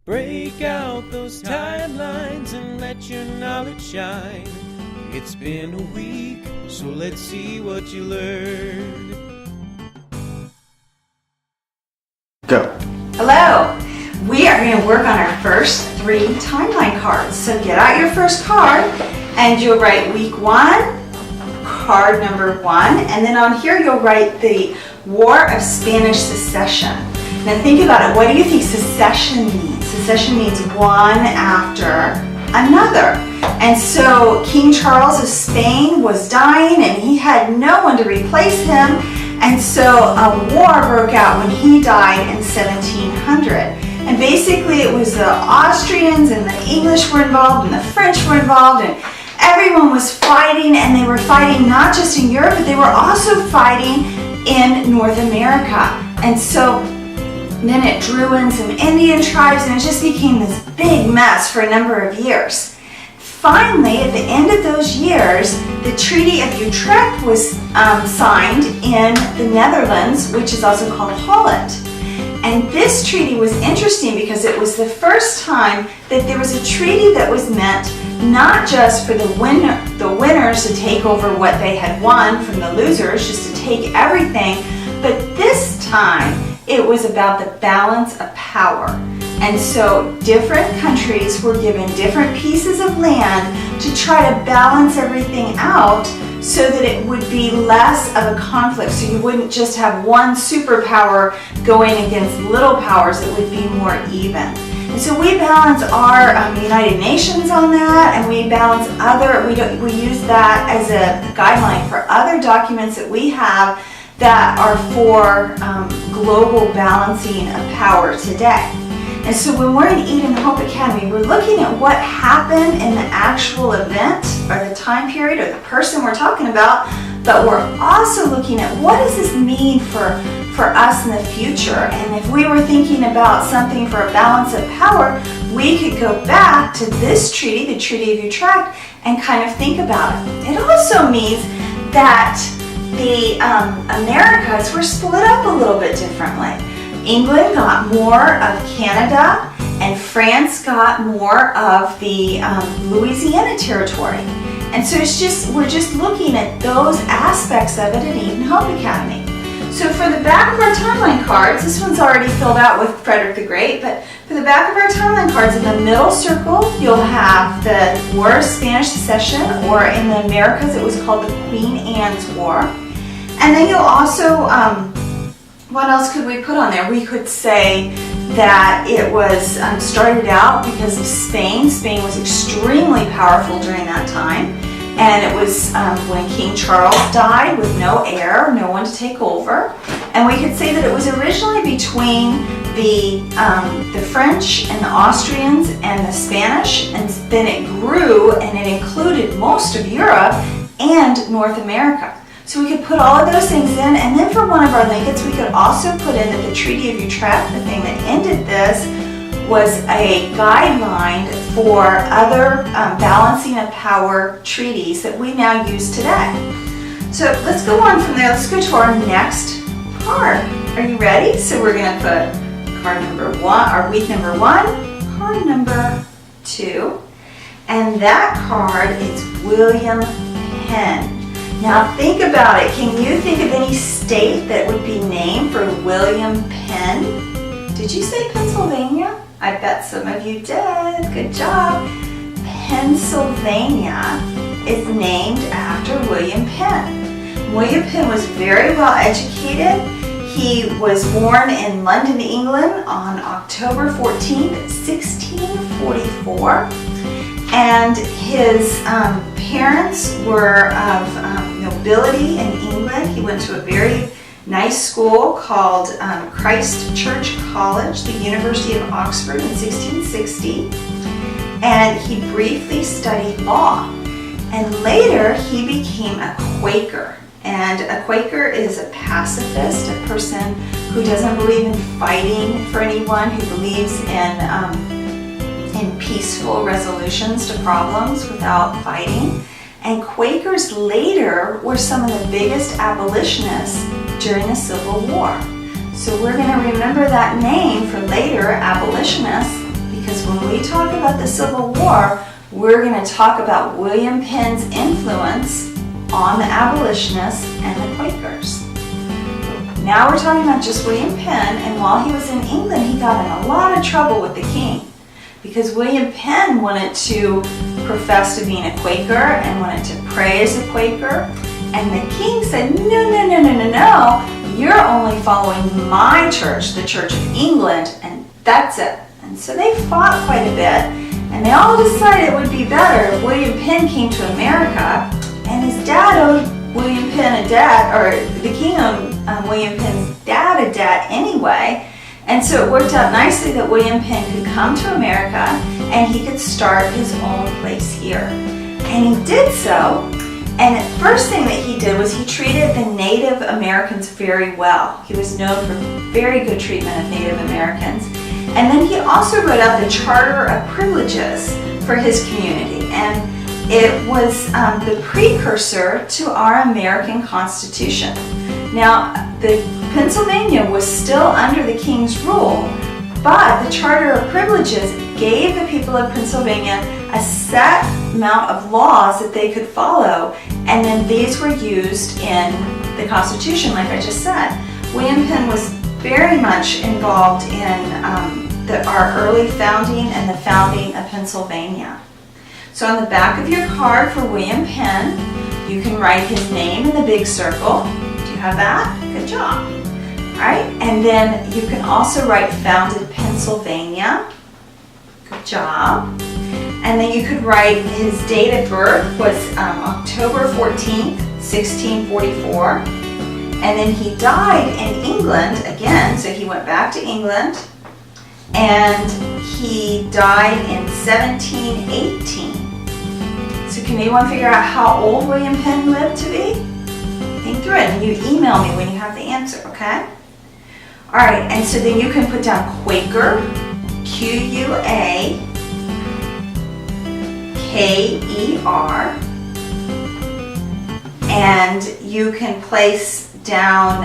Break out those timelines and let your knowledge shine. It's been a week, so let's see what you learned. Go. Hello. We are going to work on our first 3 timeline cards. So get out your first card and you'll write week 1, card number 1, and then on here you'll write the War of Spanish Succession. Now think about it. What do you think secession means? Secession means one after another. And so King Charles of Spain was dying and he had no one to replace him. And so a war broke out when he died in 1700. And basically it was the Austrians and the English were involved and the French were involved, and everyone was fighting, and they were fighting not just in Europe, but they were also fighting in North America. And so then it drew in some Indian tribes, and it just became this big mess for a number of years. Finally, at the end of those years, the Treaty of Utrecht was signed in the Netherlands, which is also called Holland. And this treaty was interesting because it was the first time that there was a treaty that was meant not just for the winners to take over what they had won from the losers, just to take everything, but this time it was about the balance of power. And so different countries were given different pieces of land to try to balance everything out so that it would be less of a conflict. So you wouldn't just have one superpower going against little powers, it would be more even. And so we balance our United Nations on that, and we balance we use that as a guideline for other documents that we have that are for global balancing of power today. And so when we're in Eden Hope Academy, we're looking at what happened in the actual event or the time period or the person we're talking about, but we're also looking at what does this mean for us in the future. And if we were thinking about something for a balance of power, we could go back to this treaty, the Treaty of Utrecht, and kind of think about it. It also means that the Americas were split up a little bit differently. England got more of Canada, and France got more of the Louisiana territory. And so we're just looking at those aspects of it at Eden Hope Academy. So for the back of our timeline cards, this one's already filled out with Frederick the Great, but for the back of our timeline cards, in the middle circle, you'll have the War of Spanish Succession, or in the Americas, it was called the Queen Anne's War. And then you'll also, what else could we put on there? We could say that it was started out because of Spain. Spain was extremely powerful during that time. And it was when King Charles died with no heir, no one to take over. And we could say that it was originally between the French and the Austrians and the Spanish, and then it grew and it included most of Europe and North America. So we could put all of those things in, and then for one of our linkets, we could also put in that the Treaty of Utrecht, the thing that ended this, was a guideline for other balancing of power treaties that we now use today. So let's go on from there. Let's go to our next card. Are you ready? So we're going to put card number 1, or week number 1, card number 2, and that card is William Penn. Now think about it. Can you think of any state that would be named for William Penn? Did you say Pennsylvania? I bet some of you did. Good job. Pennsylvania is named after William Penn. William Penn was very well educated. He was born in London, England on October 14th, 1644. And his parents were of nobility in England. He went to a very nice school called Christ Church College, the University of Oxford in 1660. And he briefly studied law. And later he became a Quaker. And a Quaker is a pacifist, a person who doesn't believe in fighting for anyone, who believes in peaceful resolutions to problems without fighting. And Quakers later were some of the biggest abolitionists during the Civil War. So we're going to remember that name for later abolitionists because when we talk about the Civil War, we're going to talk about William Penn's influence on the abolitionists and the Quakers. Now we're talking about just William Penn, and while he was in England, he got in a lot of trouble with the king because William Penn wanted to profess to being a Quaker and wanted to pray as a Quaker, and the king said, no, you're only following my church, the Church of England, and that's it. And so they fought quite a bit, and they all decided it would be better if William Penn came to America, and his dad owed William Penn a debt, or the king owed William Penn's dad a debt anyway. And so it worked out nicely that William Penn could come to America and he could start his own place here. And he did so. And the first thing that he did was he treated the Native Americans very well. He was known for very good treatment of Native Americans. And then he also wrote out the Charter of Privileges for his community. And it was the precursor to our American Constitution. Now, Pennsylvania was still under the King's rule, but the Charter of Privileges gave the people of Pennsylvania a set amount of laws that they could follow, and then these were used in the Constitution, like I just said. William Penn was very much involved in our early founding and the founding of Pennsylvania. So on the back of your card for William Penn, you can write his name in the big circle. Do you have that? Good job. All right, and then you can also write founded Pennsylvania. Good job. And then you could write his date of birth was October 14th, 1644. And then he died in England again, so he went back to England. And he died in 1718. So can anyone figure out how old William Penn lived to be? Think through it, and you email me when you have the answer, okay? All right, and so then you can put down Quaker, Q-U-A-K-E-R, and you can place down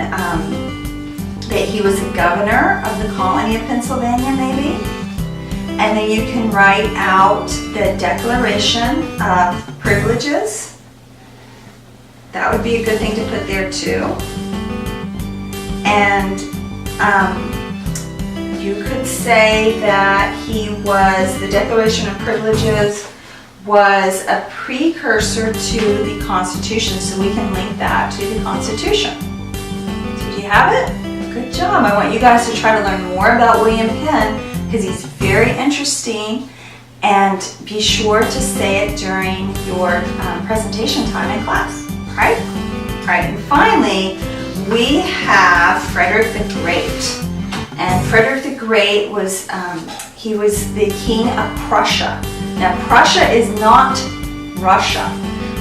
that he was a governor of the colony of Pennsylvania, maybe. And then you can write out the Declaration of Privileges. That would be a good thing to put there too. And you could say that the Declaration of Privileges was a precursor to the Constitution, so we can link that to the Constitution. So do you have it? Good job. I want you guys to try to learn more about William Penn because he's very interesting, and be sure to say it during your presentation time in class. All right? All right, and finally, we have Frederick the Great. And Frederick the Great was, he was the king of Prussia. Now, Prussia is not Russia.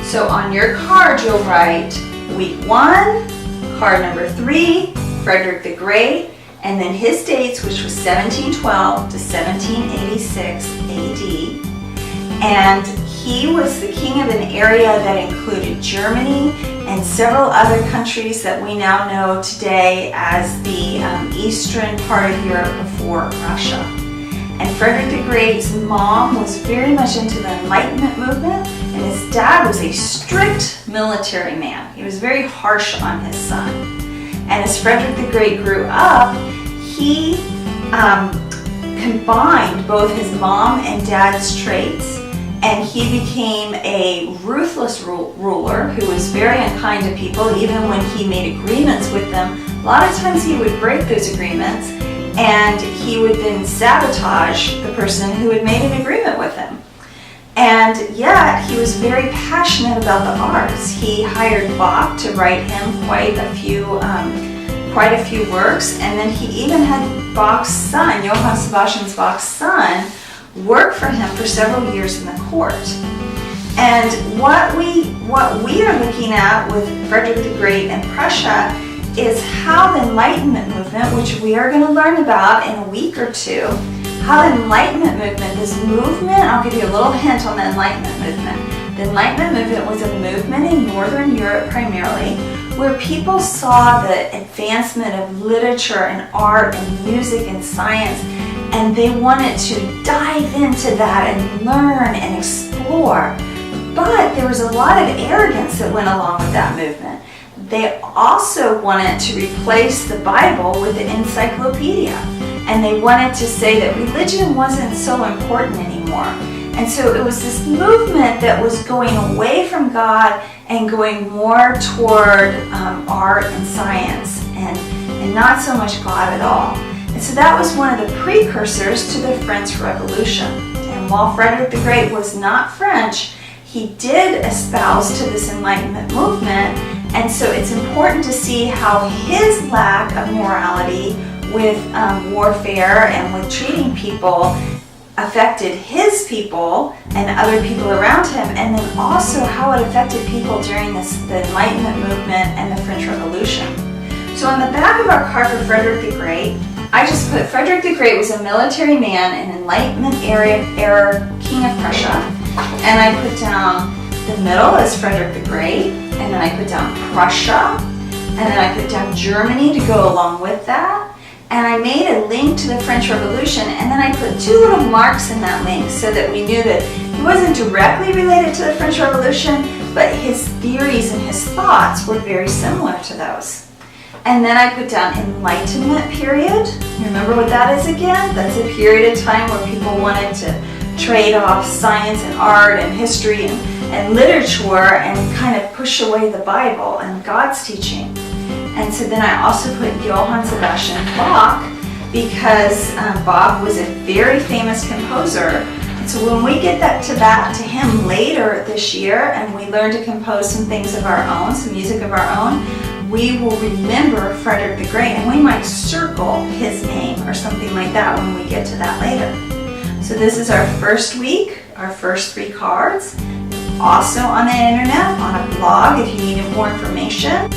So on your card, you'll write week 1, card number 3, Frederick the Great, and then his dates, which was 1712 to 1786 AD. And he was the king of an area that included Germany and several other countries that we now know today as the eastern part of Europe before Russia. And Frederick the Great's mom was very much into the Enlightenment movement, and his dad was a strict military man. He was very harsh on his son. And as Frederick the Great grew up, he combined both his mom and dad's traits, and he became a ruthless ruler who was very unkind to people. Even when he made agreements with them, a lot of times he would break those agreements, and he would then sabotage the person who had made an agreement with him. And yet, he was very passionate about the arts. He hired Bach to write him quite a few works, and then he even had Bach's son, Johann Sebastian Bach's son, work for him for several years in the court. And what we are looking at with Frederick the Great and Prussia is how the Enlightenment movement, which we are going to learn about in a week or two, how the Enlightenment movement, this movement, I'll give you a little hint on the Enlightenment movement. The Enlightenment movement was a movement in Northern Europe primarily, where people saw the advancement of literature and art and music and science, and they wanted to dive into that and learn and explore. But there was a lot of arrogance that went along with that movement. They also wanted to replace the Bible with an encyclopedia, and they wanted to say that religion wasn't so important anymore. And so it was this movement that was going away from God and going more toward art and science and not so much God at all. And so that was one of the precursors to the French Revolution. And while Frederick the Great was not French, he did espouse to this Enlightenment movement. And so it's important to see how his lack of morality with warfare and with treating people affected his people and other people around him, and then also how it affected people during the Enlightenment movement and the French Revolution. So on the back of our card for Frederick the Great, I just put Frederick the Great was a military man and Enlightenment era king of Prussia, and I put down the middle as Frederick the Great, and then I put down Prussia, and then I put down Germany to go along with that. And I made a link to the French Revolution, and then I put two little marks in that link so that we knew that he wasn't directly related to the French Revolution, but his theories and his thoughts were very similar to those. And then I put down Enlightenment period. Remember what that is again? That's a period of time where people wanted to trade off science and art and history and literature and kind of push away the Bible and God's teaching. And so then I also put Johann Sebastian Bach because Bach was a very famous composer. And so when we get to him later this year and we learn to compose some things of our own, some music of our own, we will remember Frederick the Great, and we might circle his name or something like that when we get to that later. So this is our first week, our first 3 cards. Also on the internet, on a blog if you needed more information.